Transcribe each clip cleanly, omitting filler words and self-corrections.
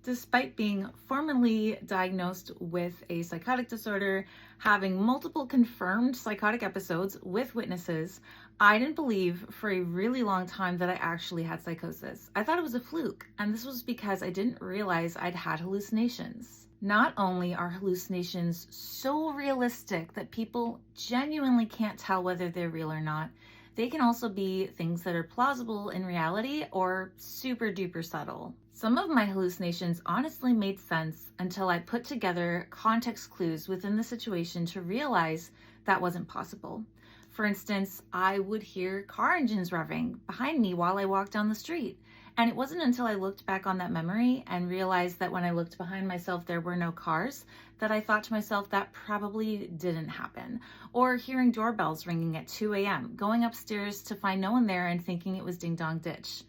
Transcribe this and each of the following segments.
Despite being formally diagnosed with a psychotic disorder, having multiple confirmed psychotic episodes with witnesses, I didn't believe for a really long time that I actually had psychosis. I thought it was a fluke, and this was because I didn't realize I'd had hallucinations. Not only are hallucinations so realistic that people genuinely can't tell whether they're real or not, they can also be things that are plausible in reality or super duper subtle. Some of my hallucinations honestly made sense until I put together context clues within the situation to realize that wasn't possible. For instance, I would hear car engines revving behind me while I walked down the street. And it wasn't until I looked back on that memory and realized that when I looked behind myself, there were no cars, that I thought to myself that probably didn't happen. Or hearing doorbells ringing at 2 a.m., going upstairs to find no one there and thinking it was Ding Dong Ditch.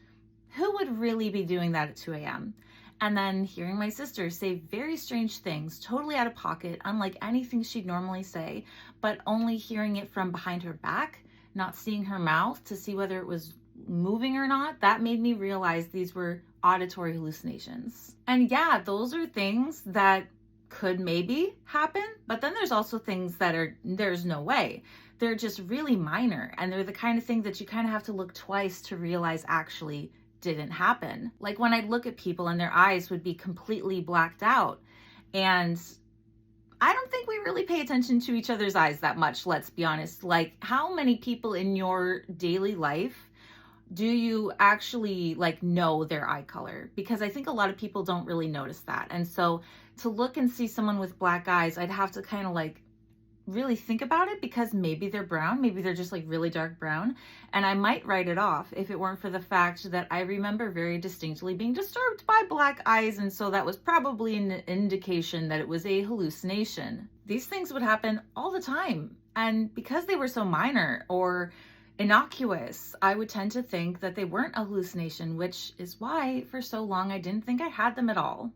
Who would really be doing that at 2 a.m.? And then hearing my sister say very strange things, totally out of pocket, unlike anything she'd normally say, but only hearing it from behind her back, not seeing her mouth to see whether it was moving or not. That made me realize these were auditory hallucinations. And yeah, those are things that could maybe happen, but then there's also things that there's no way. They're just really minor, and they're the kind of thing that you kind of have to look twice to realize actually didn't happen. Like when I'd look at people and their eyes would be completely blacked out. And I don't think we really pay attention to each other's eyes that much, let's be honest. Like, how many people in your daily life do you actually know their eye color? Because I think a lot of people don't really notice that. And so to look and see someone with black eyes, I'd have to kind of really think about it, because maybe they're brown, maybe they're just really dark brown, and I might write it off if it weren't for the fact that I remember very distinctly being disturbed by black eyes, and so that was probably an indication that it was a hallucination. These things would happen all the time, and because they were so minor or innocuous, I would tend to think that they weren't a hallucination, which is why for so long I didn't think I had them at all.